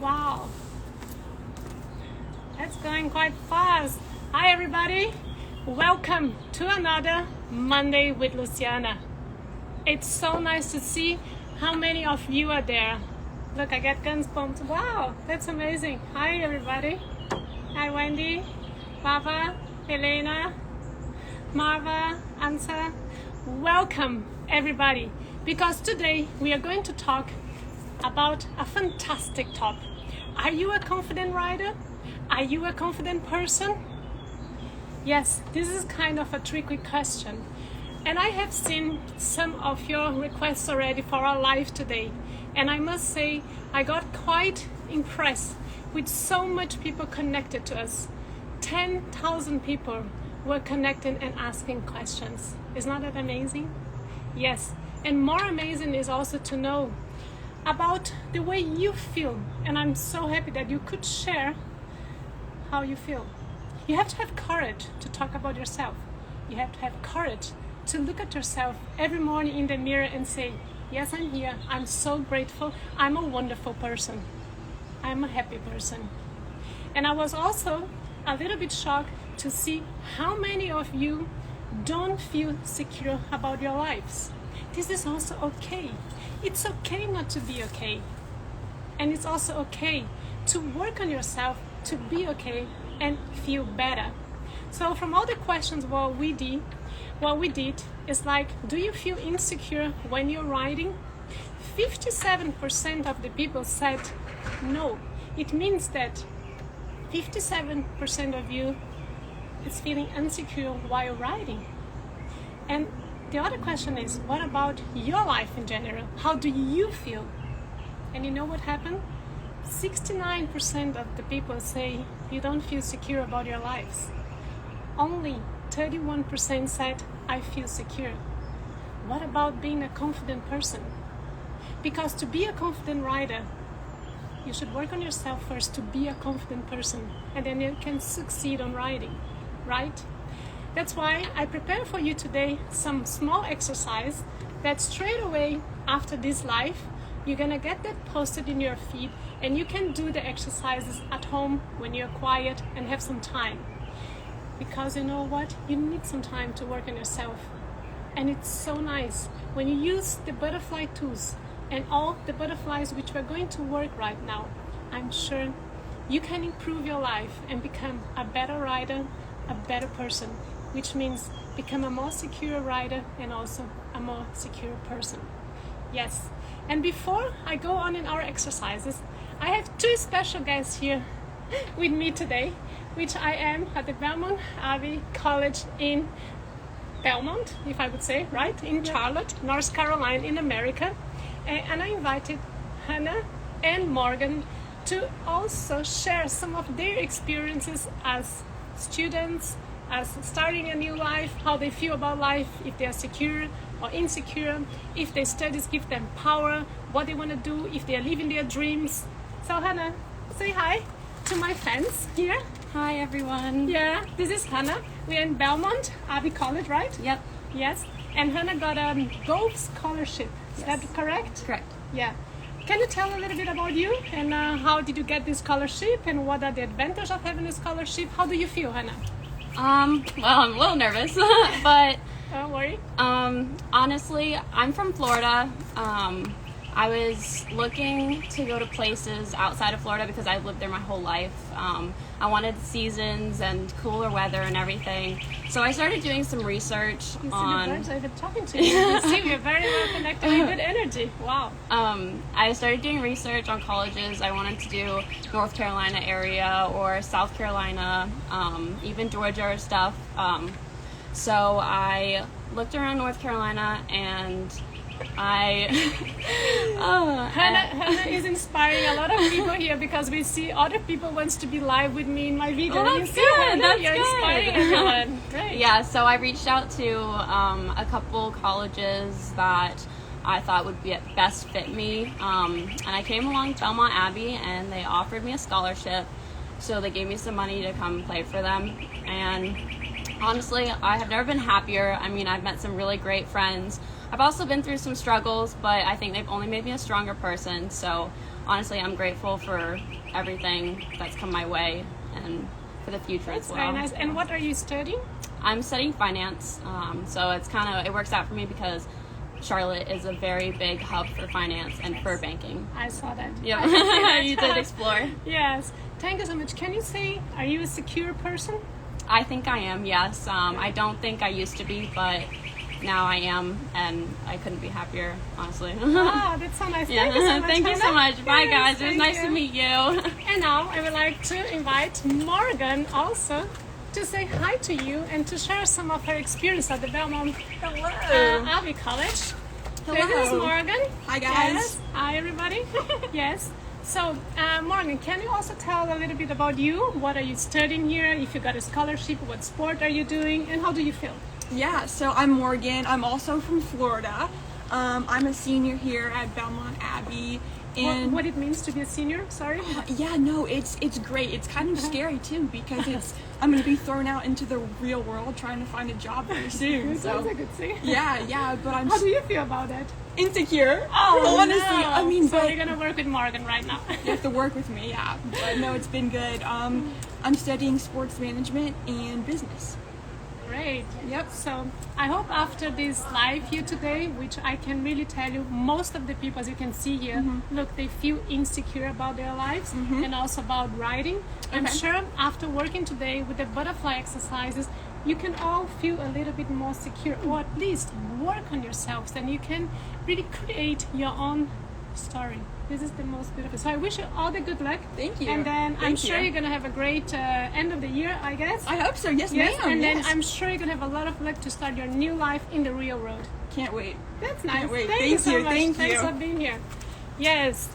Wow. That's going quite fast. Hi everybody. Welcome to another Monday with Luciana. It's so nice to see how many of you are there. Look, I get goosebumps. Wow, that's amazing. Hi everybody. Hi Wendy, Baba, Elena, Marva, Ansa. Welcome everybody, because today we are going to talk about a fantastic topic. Are you a confident writer? Are you a confident person? Yes, this is kind of a tricky question. And I have seen some of your requests already for our live today. And I must say, I got quite impressed with so much people connected to us. 10,000 people were connected and asking questions. Is not that amazing? Yes. And more amazing is also to know about the way you feel. And I'm so happy that you could share how you feel. You have to have courage to talk about yourself. You have to have courage to look at yourself every morning in the mirror and say, yes, I'm here. I'm so grateful. I'm a wonderful person. I'm a happy person. And I was also a little bit shocked to see how many of you don't feel secure about your lives. This is also okay. It's okay not to be okay. And it's also okay to work on yourself to be okay and feel better. So from all the questions what we did is like, do you feel insecure when you're writing? 57% of the people said no. It means that 57% of you is feeling insecure while writing. And the other question is, what about your life in general? How do you feel? And you know what happened? 69% of the people say you don't feel secure about your lives. Only 31% said, I feel secure. What about being a confident person? Because to be a confident writer, you should work on yourself first to be a confident person, and then you can succeed on writing, right? That's why I prepare for you today some small exercise that straight away after this live, you're gonna get that posted in your feed, and you can do the exercises at home when you're quiet and have some time. Because you know what? You need some time to work on yourself. And it's so nice when you use the butterfly tools and all the butterflies which we're going to work right now. I'm sure you can improve your life and become a better writer, a better person, which means become a more secure writer and also a more secure person. Yes. And before I go on in our exercises, I have two special guests here with me today, which I am at the Belmont Abbey College in Belmont, if I would say, right? In Charlotte, North Carolina, in America. And I invited Hannah and Morgan to also share some of their experiences as students, as starting a new life, how they feel about life, if they are secure or insecure, if their studies give them power, what they want to do, if they are living their dreams. So Hannah, say hi to my fans here. Hi everyone. Yeah, this is Hannah. We're in Belmont Abbey College, right? Yep. Yes. And Hannah got a gold scholarship. Is that correct? Correct. Yeah. Can you tell a little bit about you and how did you get this scholarship and what are the advantages of having a scholarship? How do you feel, Hannah? Well, I'm a little nervous, but Don't worry. Honestly, I'm from Florida. I was looking to go to places outside of Florida because I've lived there my whole life. I wanted seasons and cooler weather and everything. So I started doing some research on... You see the birds I've been talking to you. You see, we're very well connected with good energy. Wow. I started doing research on colleges. I wanted to do North Carolina area or South Carolina, even Georgia or stuff. So I looked around North Carolina and Hannah is inspiring a lot of people here because we see other people wants to be live with me in my video. Oh, that's good. That's You're good. inspiring everyone. Great. Yeah, so I reached out to a couple colleges that I thought would be best fit me, and I came along to Belmont Abbey and they offered me a scholarship, so they gave me some money to come play for them. And honestly, I have never been happier. I mean, I've met some really great friends. I've also been through some struggles, but I think they've only made me a stronger person. So honestly, I'm grateful for everything that's come my way and for the future That's as well. very nice. And what are you studying? I'm studying finance, so it works out for me because Charlotte is a very big hub for finance and for banking. I saw that. Yeah, you did explore. Yes. Thank you so much. Can you say, are you a secure person? I think I am, yes. I don't think I used to be, but now I am, and I couldn't be happier, honestly. Wow, that's so nice. Yeah. Thank you so much. Thank you so much. Bye, Yes, guys. It was thank nice you. to meet you. And now I would like to invite Morgan also to say hi to you and to share some of her experience at the Belmont Abbey College. Hello. This is Morgan. Hi, guys. Yes. Hi everybody. Yes. So Morgan, can you also tell a little bit about you? What are you studying here? If you got a scholarship, what sport are you doing, and how do you feel? Yeah, so I'm Morgan. I'm also from Florida. I'm a senior here at Belmont Abbey. And What it means to be a senior? Sorry. yeah, no, it's great. It's kind of scary too because I'm going to be thrown out into the real world trying to find a job very soon. That sounds So like a good thing. yeah, but I'm How do you feel about that? insecure. Oh, honestly, no. I mean, so but you're gonna work with Morgan right now. you have to work with me, yeah. But no, it's been good. I'm studying sports management and business. Great. Yep. So I hope after this live here today, which I can really tell you, most of the people, as you can see here, look, they feel insecure about their lives and also about writing. I'm Okay. sure after working today with the butterfly exercises, you can all feel a little bit more secure, or at least work on yourselves, and you can really create your own story. This is the most beautiful. So I wish you all the good luck. Thank you. And then I'm Thank sure you. you're gonna have a great end of the year, I guess. I hope so. Yes, Yes, ma'am. and then yes. I'm sure you're gonna have a lot of luck to start your new life in the real world. Can't wait. That's nice. Can't wait. Thank Thank you so you, much. thank Thanks you. for being here. Yes.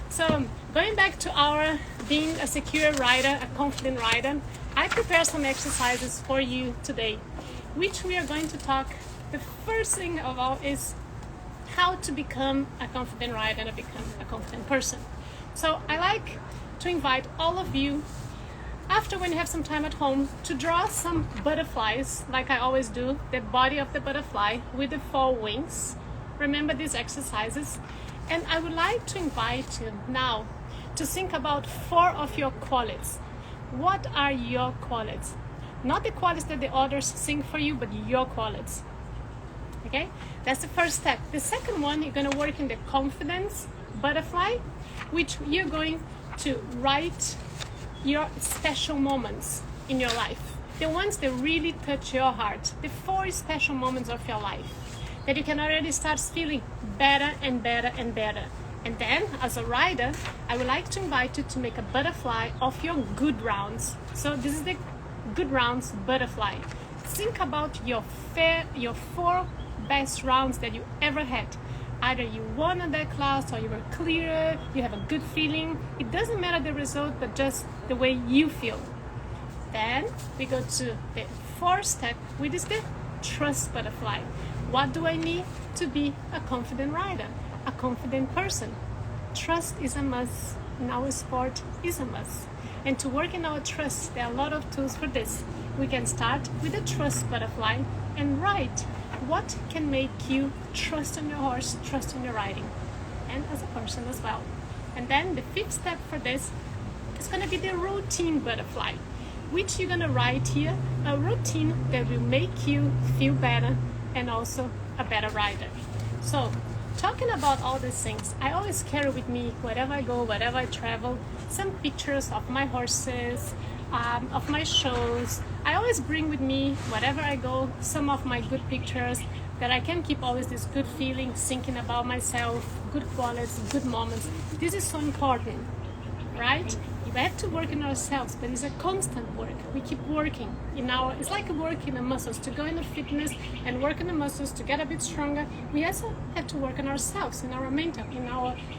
So going back to our being a secure writer, a confident writer, I prepared some exercises for you today, which we are going to talk. The first thing of all is how to become a confident writer and become a confident person. So I like to invite all of you, after when you have some time at home, to draw some butterflies, like I always do, the body of the butterfly with the 4 wings. Remember these exercises. And I would like to invite you now to think about 4 of your qualities. What are your qualities? Not the qualities that the others think for you, but your qualities. Okay, that's the first step. The second one, you're going to work in the confidence butterfly, which you're going to write your special moments in your life, the ones that really touch your heart, the 4 special moments of your life that you can already start feeling better and better and better. And then, as a writer, I would like to invite you to make a butterfly of your good rounds. So this is the good rounds butterfly. Think about your 4 best rounds that you ever had. Either you won in that class, or you were clear, you have a good feeling. It doesn't matter the result, but just the way you feel. Then we go to the 4th step, which is the trust butterfly. What do I need to be a confident writer, a confident person? Trust is a must. In our sport is a must. And to work in our trust, there are a lot of tools for this. We can start with the trust butterfly and write what can make you trust on your horse, trust in your riding, and as a person as well. And then the 5th step for this is going to be the routine butterfly, which you're going to write here, a routine that will make you feel better and also a better rider. So talking about all these things, I always carry with me, wherever I go, wherever I travel, some pictures of my horses, of my shows. I always bring with me, wherever I go, some of my good pictures that I can keep always this good feeling, thinking about myself, good qualities, good moments. This is so important, right? We have to work in ourselves, but it's a constant work. We keep working it's like a work in the muscles. To go into fitness and work in the muscles to get a bit stronger, we also have to work on ourselves, in our mental,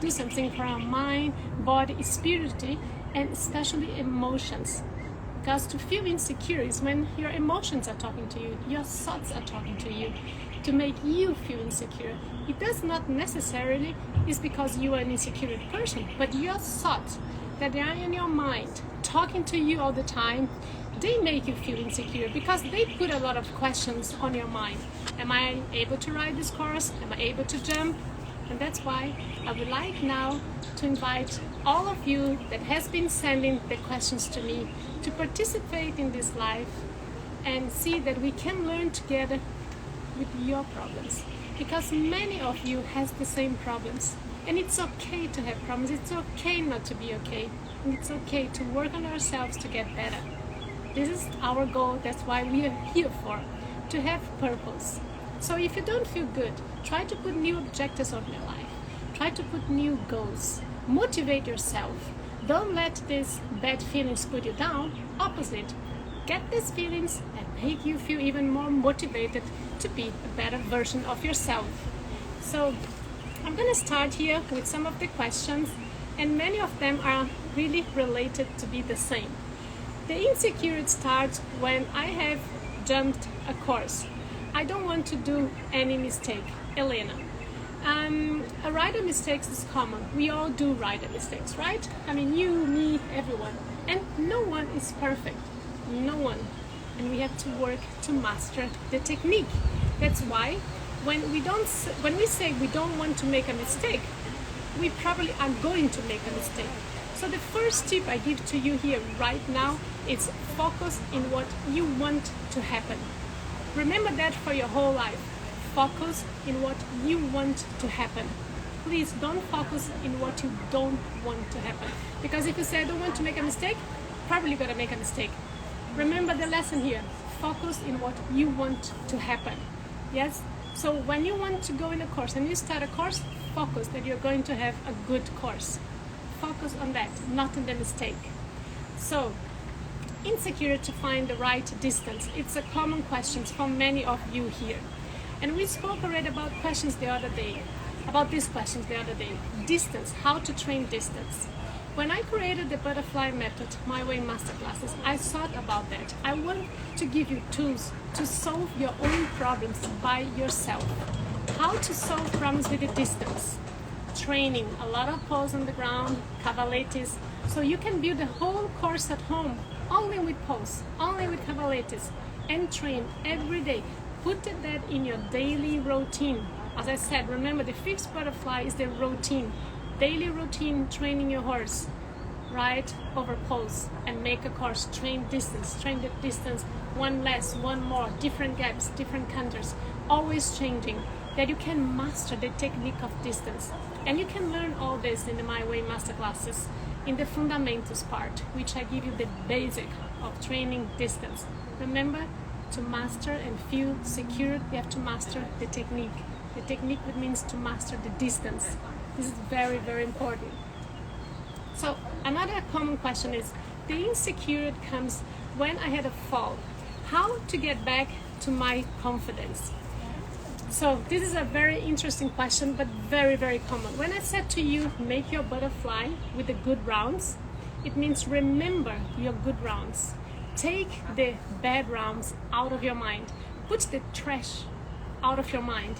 do something for our mind, body, spirituality, and especially emotions. Because to feel insecure is when your emotions are talking to you, your thoughts are talking to you, to make you feel insecure. It does not necessarily is because you are an insecure person, but your thoughts that they are in your mind, talking to you all the time, they make you feel insecure because they put a lot of questions on your mind. Am I able to ride this course? Am I able to jump? And that's why I would like now to invite all of you that has been sending the questions to me to participate in this live and see that we can learn together with your problems, because many of you has the same problems, and it's okay to have problems. It's okay not to be okay, and it's okay to work on ourselves to get better. This is our goal. That's why we are here for, to have purpose. So if you don't feel good, try to put new objectives on your life. Try to put new goals. Motivate yourself. Don't let these bad feelings put you down. Opposite. Get these feelings and make you feel even more motivated to be a better version of yourself. So I'm going to start here with some of the questions, and many of them are really related to be the same. The insecurity starts when I have jumped a course. I don't want to do any mistake. Elena. A rider mistakes is common. We all do rider mistakes, right? I mean, you, me, everyone. And no one is perfect. No one. And we have to work to master the technique. That's why when we say we don't want to make a mistake, we probably are going to make a mistake. So the first tip I give to you here right now is focus in what you want to happen. Remember that for your whole life. Focus in what you want to happen. Please don't focus in what you don't want to happen. Because if you say I don't want to make a mistake, probably you're gonna make a mistake. Remember the lesson here. Focus in what you want to happen. Yes? So when you want to go in a course and you start a course, focus that you're going to have a good course. Focus on that, not on the mistake. So, insecure to find the right distance. It's a common question for many of you here. And we spoke already about questions the other day, about these questions the other day. Distance, how to train distance. When I created the butterfly method, My Way masterclasses, I thought about that. I want to give you tools to solve your own problems by yourself. How to solve problems with the distance. Training, a lot of pose on the ground, cavaletes, so you can build the whole course at home, only with pose, only with cavaletes, and train every day. Put that in your daily routine. As I said, remember the fifth butterfly is the routine. Daily routine, training your horse, right over pose, and make a course, train the distance, one less, one more, different gaps, different counters, always changing, that you can master the technique of distance. And you can learn all this in the My Way masterclasses, in the fundamentals part, which I give you the basic of training distance. Remember, to master and feel secure, you have to master the technique. The technique means to master the distance. This is very, very important. So another common question is, the insecurity comes when I had a fall. How to get back to my confidence? So this is a very interesting question, but very, very common. When I said to you, make your butterfly with the good rounds, it means remember your good rounds. Take the bad rounds out of your mind. Put the trash out of your mind.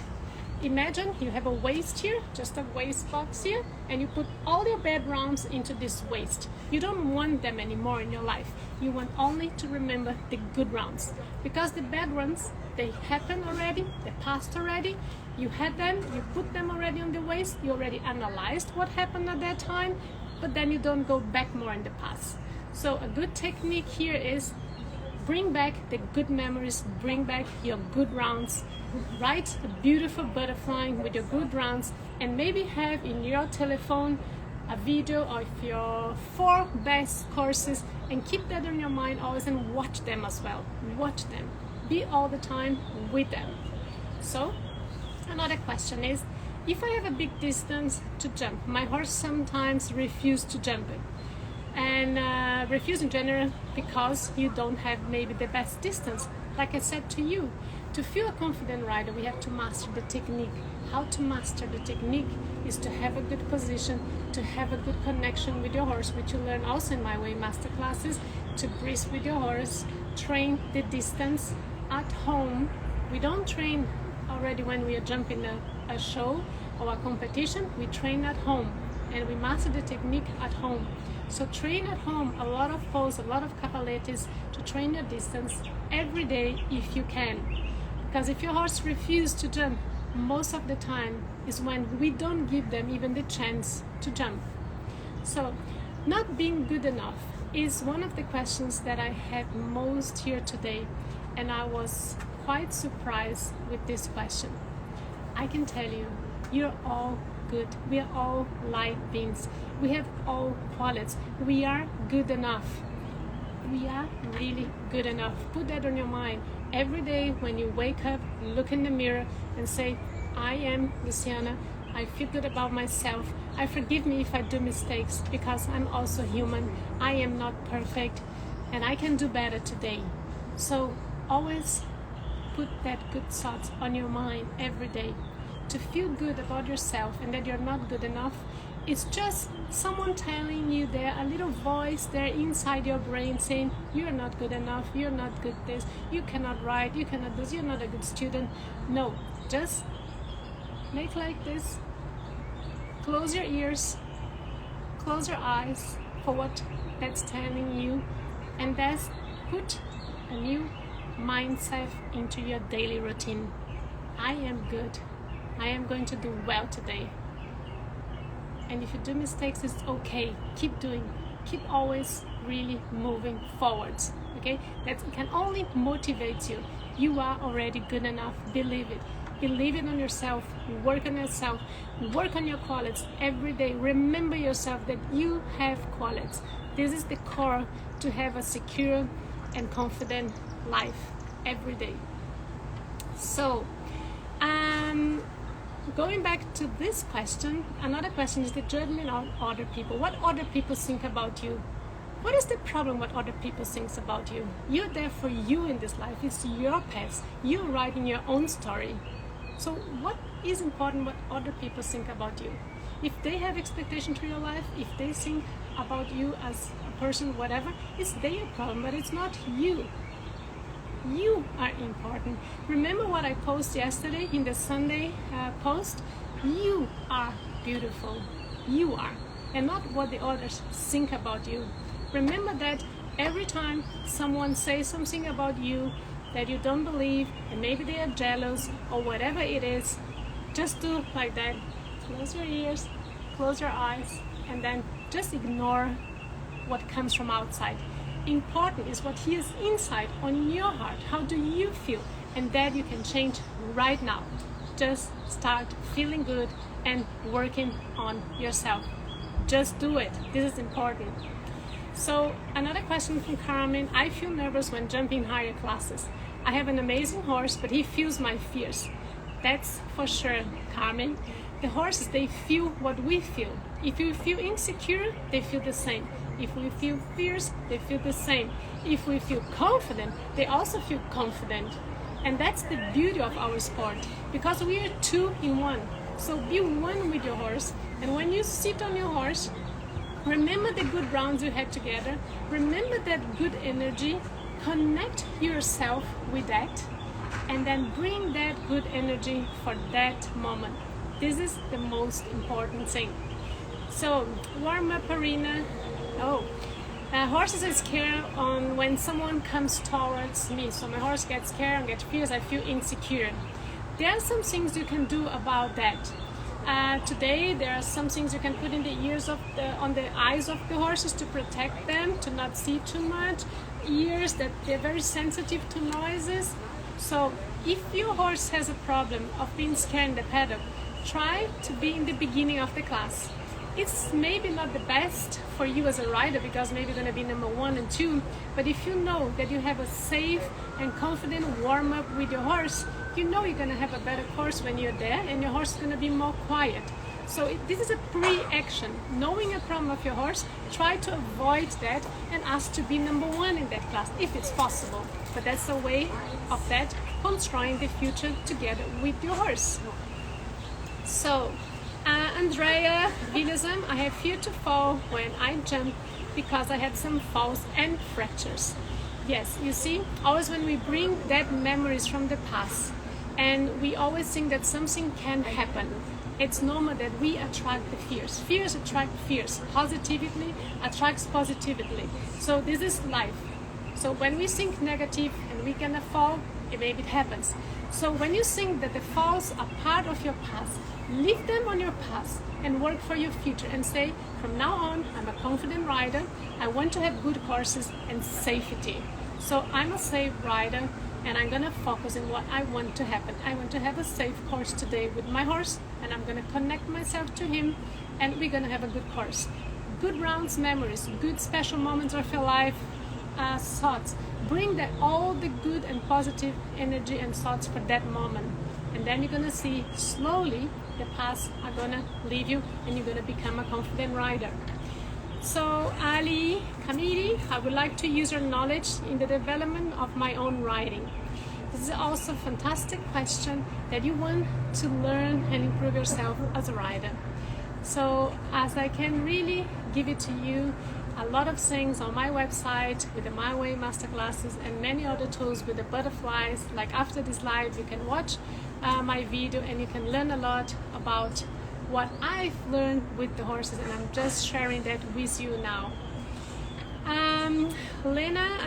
Imagine you have a waste here, just a waste box here, and you put all your bad rounds into this waste. You don't want them anymore in your life. You want only to remember the good rounds. Because the bad ones, they happened already, they passed already. You had them, you put them already on the waste, you already analyzed what happened at that time, but then you don't go back more in the past. So a good technique here is bring back the good memories, bring back your good rounds, write a beautiful butterfly with your good rounds, and maybe have in your telephone a video of your 4 best courses, and keep that in your mind always and watch them as well. Watch them. Be all the time with them. So another question is, if I have a big distance to jump, my horse sometimes refuses to jump it. And refuse in general because you don't have maybe the best distance. Like I said to you, to feel a confident rider, we have to master the technique. How to master the technique is to have a good position, to have a good connection with your horse, which you learn also in My Way masterclasses, to breathe with your horse, train the distance at home. We don't train already when we are jumping a show or a competition, we train at home and we master the technique at home. So train at home, a lot of pose, a lot of cavaletes, to train your distance every day if you can. Because if your horse refuses to jump, most of the time is when we don't give them even the chance to jump. So, not being good enough is one of the questions that I had most here today, and I was quite surprised with this question. I can tell you, you're all good. We are all light beings. We have all qualities. We are good enough. We are really good enough. Put that on your mind. Every day when you wake up, look in the mirror and say, I am Luciana. I feel good about myself. I forgive me if I do mistakes because I'm also human. I am not perfect and I can do better today. So always put that good thoughts on your mind every day. To feel good about yourself and that you're not good enough, it's just someone telling you there, a little voice there inside your brain saying, you're not good enough, you're not good this, you cannot write, you cannot do this, you're not a good student. No, just make like this. Close your ears, close your eyes for what that's telling you, and that's put a new mindset into your daily routine. I am good. I am going to do well today. And if you do mistakes, it's okay. Keep doing. Keep always really moving forwards. Okay? That can only motivate you. You are already good enough. Believe it. Believe it on yourself. Work on yourself. Work on your qualities every day. Remember yourself that you have qualities. This is the core to have a secure and confident life every day. So, going back to this question, another question is the judgment of other people. What other people think about you? What is the problem what other people think about you? You're there for you in this life. It's your path. You're writing your own story. So what is important what other people think about you? If they have expectation to your life, if they think about you as a person, whatever, it's their problem, but it's not you. You are important. Remember what I posted yesterday in the Sunday post? You are beautiful. You are. And not what the others think about you. Remember that every time someone says something about you that you don't believe, and maybe they are jealous or whatever it is, just do like that. Close your ears, close your eyes, and then just ignore what comes from outside. Important is what is inside on your heart. How do you feel? And that you can change right now. Just start feeling good and working on yourself. Just do it. This is important. So another question from Carmen. I feel nervous when jumping higher classes. I have an amazing horse, but he feels my fears. That's for sure, Carmen. The horses, they feel what we feel. If you feel insecure, they feel the same. If we feel fears, they feel the same. If we feel confident, they also feel confident. And that's the beauty of our sport, because we are two in one. So be one with your horse. And when you sit on your horse, remember the good rounds you had together. Remember that good energy. Connect yourself with that. And then bring that good energy for that moment. This is the most important thing. So, warm up arena. Horses are scared when someone comes towards me. So my horse gets scared and gets fears. I feel insecure. There are some things you can do about that. Today, there are some things you can put in the ears on the eyes of the horses to protect them, to not see too much. Ears that they're very sensitive to noises. So if your horse has a problem of being scared in the paddock, try to be in the beginning of the class. It's maybe not the best for you as a rider because maybe you're going to be number 1 and 2, but if you know that you have a safe and confident warm-up with your horse, you know you're going to have a better course when you're there and your horse is going to be more quiet. So this is a pre-action. Knowing a problem of your horse, try to avoid that and ask to be number 1 in that class if it's possible. But that's a way of that constructing the future together with your horse. So, Andrea Villasam, I have fear to fall when I jump because I had some falls and fractures. Yes, you see, always when we bring that memories from the past and we always think that something can happen, it's normal that we attract the fears. Fears attract fears. Positivity attracts positivity. So this is life. So when we think negative and we're gonna fall, maybe it happens. So when you think that the falls are part of your past, leave them on your past and work for your future and say, from now on, I'm a confident rider. I want to have good horses and safety. So I'm a safe rider, and I'm gonna focus on what I want to happen. I want to have a safe course today with my horse, and I'm gonna connect myself to him, and we're gonna have a good course. Good rounds, memories, good special moments of your life, thoughts. Bring all the good and positive energy and thoughts for that moment. And then you're gonna see slowly the past are gonna leave you, and you're gonna become a confident rider. So Ali Kamidi, I would like to use your knowledge in the development of my own riding. This is also a fantastic question that you want to learn and improve yourself as a rider. So as I can really give it to you, a lot of things on my website with the My Way masterclasses and many other tools with the butterflies. Like after this live, you can watch my video and you can learn a lot about what I've learned with the horses, and I'm just sharing that with you now. Lena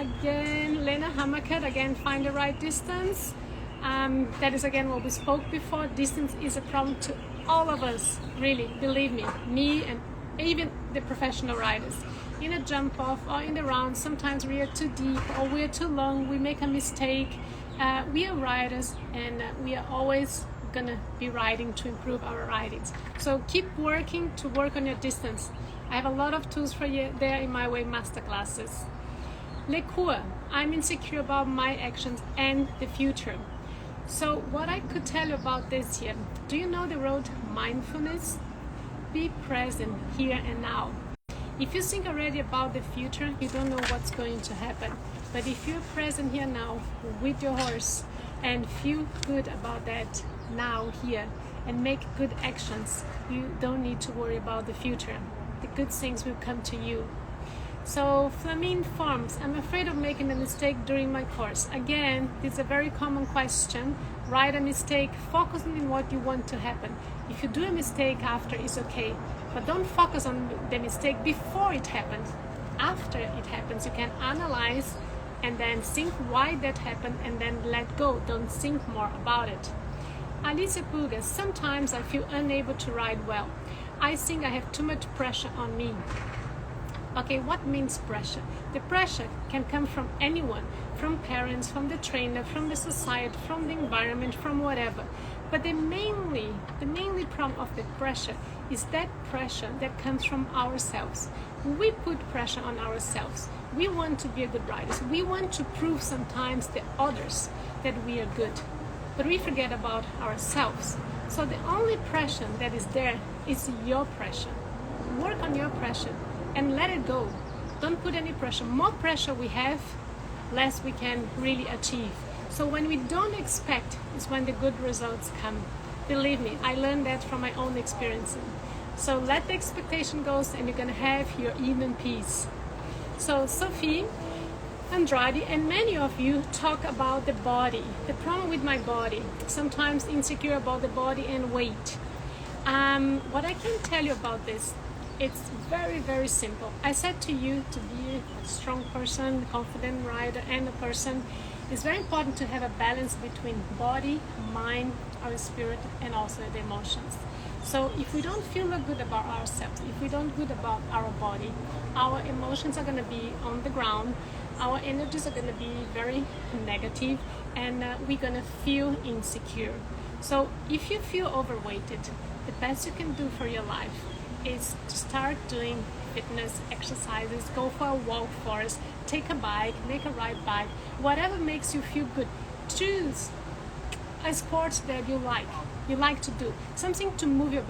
Hammercut again, find the right distance. That is again what we spoke before. Distance is a problem to all of us, really, believe me and even the professional riders. In a jump off or in the round, sometimes we are too deep or we are too long, we make a mistake. We are riders, and we are always gonna be riding to improve our ridings. So keep working to work on your distance. I have a lot of tools for you there in My Way masterclasses. Le Coeur, I'm insecure about my actions and the future. So what I could tell you about this here, do you know the road mindfulness? Be present here and now. If you think already about the future, you don't know what's going to happen. But if you're present here now with your horse and feel good about that now here and make good actions, you don't need to worry about the future. The good things will come to you. So Flamine Farms, I'm afraid of making a mistake during my course. Again, this is a very common question. Write a mistake, focus on what you want to happen. If you do a mistake after, it's okay. But don't focus on the mistake before it happens. After it happens, you can analyze and then think why that happened and then let go. Don't think more about it. Alice Puga, sometimes I feel unable to ride well. I think I have too much pressure on me. Okay, what means pressure? The pressure can come from anyone, from parents, from the trainer, from the society, from the environment, from whatever. But the mainly problem of the pressure is that pressure that comes from ourselves. We put pressure on ourselves. We want to be a good riders. We want to prove sometimes to others that we are good. But we forget about ourselves. So the only pressure that is there is your pressure. Work on your pressure and let it go. Don't put any pressure. More pressure we have, less we can really achieve. So when we don't expect is when the good results come. Believe me, I learned that from my own experience. So let the expectation go and you're gonna have your even peace. So Sophie, Andrade, and many of you talk about the body, the problem with my body, sometimes insecure about the body and weight. What I can tell you about this, it's very, very simple. I said to you to be a strong person, confident rider, and a person. It's very important to have a balance between body, mind, our spirit, and also the emotions. So if we don't feel good about ourselves, if we don't good about our body, our emotions are going to be on the ground, our energies are going to be very negative, and we're going to feel insecure. So if you feel overweighted, the best you can do for your life is to start doing fitness exercises, go for a walk first, take a bike, make a ride bike, whatever makes you feel good. Choose a sport that you like to do, something to move your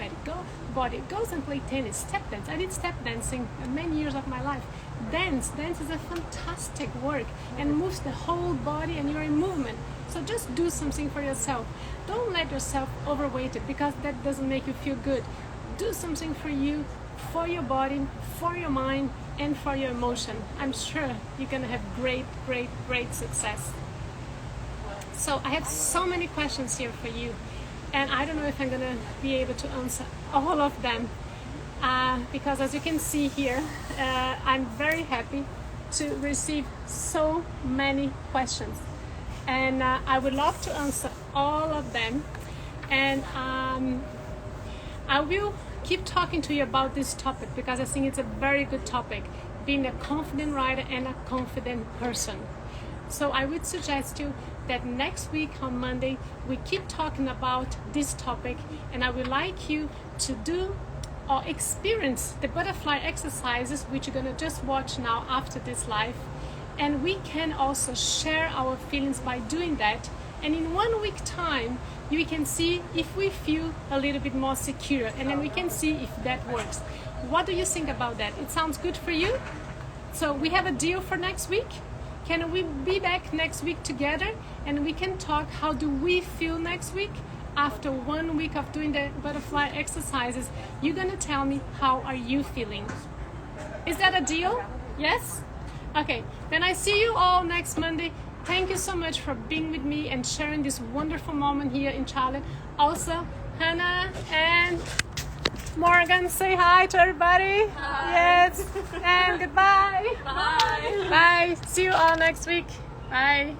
body. Go and play tennis, step dance. I did step dancing many years of my life. Dance is a fantastic work and moves the whole body and you're in movement. So just do something for yourself. Don't let yourself overweighted because that doesn't make you feel good. Do something for you, for your body, for your mind, and for your emotion. I'm sure you're gonna have great, great, great success. So I have so many questions here for you, and I don't know if I'm gonna be able to answer all of them because as you can see here, I'm very happy to receive so many questions. and I would love to answer all of them. And I will keep talking to you about this topic because I think it's a very good topic, being a confident writer and a confident person. So I would suggest you that next week on Monday we keep talking about this topic, and I would like you to do or experience the butterfly exercises, which you're gonna just watch now after this live. And we can also share our feelings by doing that. And in 1 week time, you can see if we feel a little bit more secure, and then we can see if that works. What do you think about that? It sounds good for you? So we have a deal for next week. Can we be back next week together and we can talk how do we feel next week? After 1 week of doing the butterfly exercises, you're gonna tell me how are you feeling. Is that a deal? Yes? Okay, then I see you all next Monday. Thank you so much for being with me and sharing this wonderful moment here in Charlotte. Also, Hannah and Morgan, say hi to everybody. Hi. Yes, and goodbye. Bye. Bye. See you all next week. Bye.